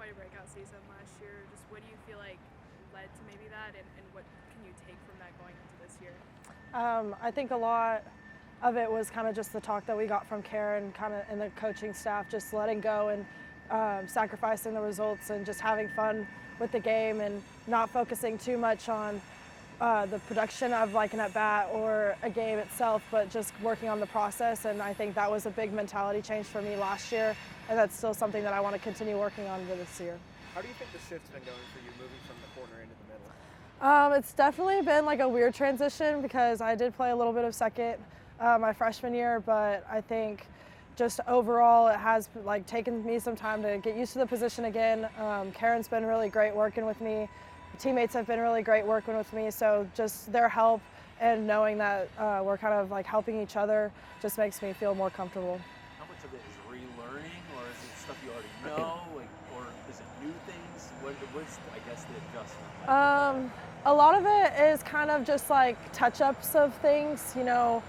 quite a breakout season last year. Just what do you feel like led to maybe that, and what can you take from that going into this year? I think a lot of it was kind of just the talk that we got from Karen kind of and the coaching staff, just letting go and sacrificing the results and just having fun with the game and not focusing too much on the production of like an at-bat or a game itself, but just working on the process. And I think that was a big mentality change for me last year, and that's still something that I want to continue working on for this year. How do you think the shift's been going for you, moving from the corner into the middle? It's definitely been like a weird transition because I did play a little bit of second my freshman year, but I think just overall it has like taken me some time to get used to the position again. Karen's been really great working with me. Teammates have been really great working with me, so just their help and knowing that we're kind of like helping each other just makes me feel more comfortable. How much of it is relearning, or is it stuff you already know, or is it new things? What's I guess the adjustment? A lot of it is kind of just like touch-ups of things, you know,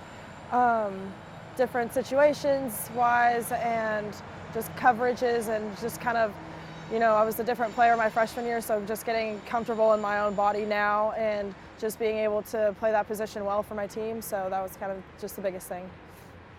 different situations wise and just coverages and just kind of, you know, I was a different player my freshman year, so just getting comfortable in my own body now and just being able to play that position well for my team. So that was kind of just the biggest thing.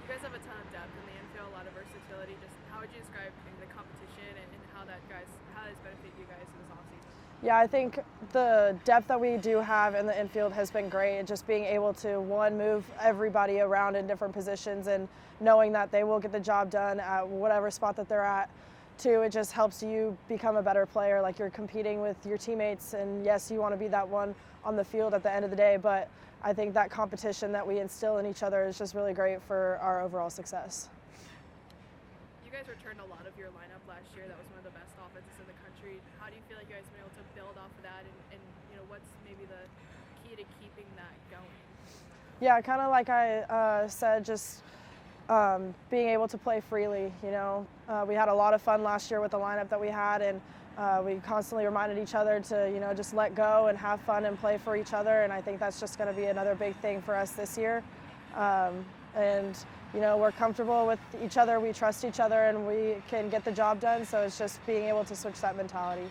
You guys have a ton of depth in the infield, a lot of versatility. Just how would you describe the competition and how that has benefited you guys in this offseason? Yeah, I think the depth that we do have in the infield has been great. Just being able to, one, move everybody around in different positions and knowing that they will get the job done at whatever spot that they're at. Two, it just helps you become a better player. Like you're competing with your teammates, and yes, you want to be that one on the field at the end of the day, but I think that competition that we instill in each other is just really great for our overall success. You guys returned a lot of your lineup last year. That was one of the best offenses in the country. How do you feel like you guys have been able to build off of that, and you know, what's maybe the key to keeping that going? Yeah, kind of like I said, just being able to play freely. You know, we had a lot of fun last year with the lineup that we had, and we constantly reminded each other to, you know, just let go and have fun and play for each other. And I think that's just going to be another big thing for us this year. And you know, we're comfortable with each other, we trust each other, and we can get the job done. So it's just being able to switch that mentality.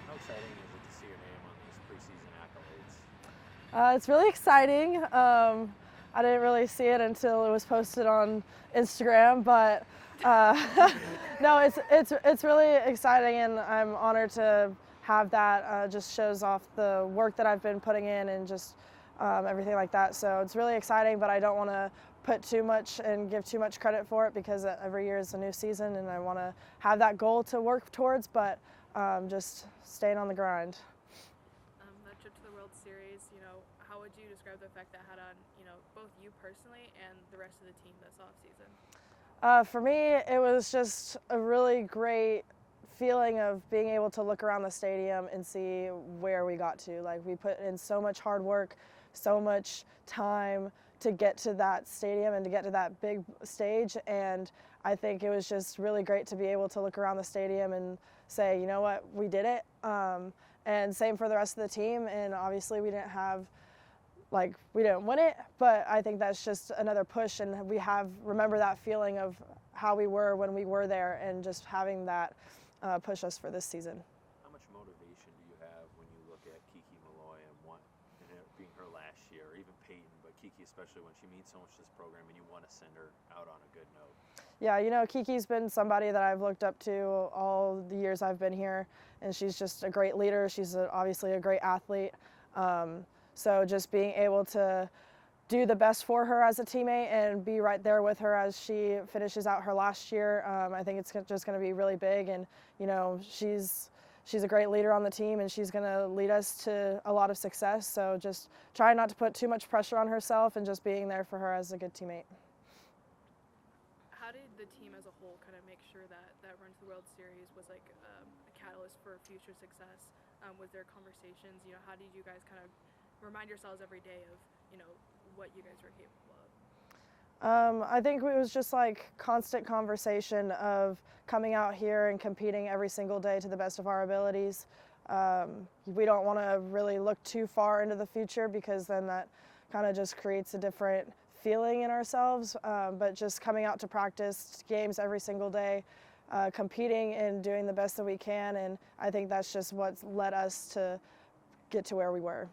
How exciting is it to see your name on these preseason accolades? It's really exciting. I didn't really see it until it was posted on Instagram, but no, it's really exciting, and I'm honored to have that. Just shows off the work that I've been putting in and just everything like that. So it's really exciting, but I don't want to put too much and give too much credit for it because every year is a new season, and I want to have that goal to work towards, but just staying on the grind. That trip to the World Series, you know, how would you describe the effect that had on, you know, both you personally and the rest of the team this offseason? For me, it was just a really great feeling of being able to look around the stadium and see where we got to. Like, we put in so much hard work, so much time to get to that stadium and to get to that big stage, and I think it was just really great to be able to look around the stadium and say, you know what, we did it. And same for the rest of the team, and obviously we didn't win it, but I think that's just another push, and we remember that feeling of how we were when we were there, and just having that push us for this season. How much motivation do you have when you look at Kiki, Malloy, and it being her last year, or even Peyton, but Kiki especially when she means so much to this program and you want to send her out on a good note? Yeah, you know, Kiki's been somebody that I've looked up to all the years I've been here, and she's just a great leader. She's obviously a great athlete. So just being able to do the best for her as a teammate and be right there with her as she finishes out her last year, I think it's just going to be really big. And, you know, she's a great leader on the team, and she's going to lead us to a lot of success. So just trying not to put too much pressure on herself and just being there for her as a good teammate. How did the team as a whole kind of make sure that run to the World Series was like a catalyst for future success? Was there conversations? You know, how did you guys kind of remind yourselves every day of, you know, what you guys were capable of? I think it was just like constant conversation of coming out here and competing every single day to the best of our abilities. We don't want to really look too far into the future because then that kind of just creates a different feeling in ourselves, but just coming out to practice games every single day, competing and doing the best that we can, and I think that's just what's led us to get to where we were.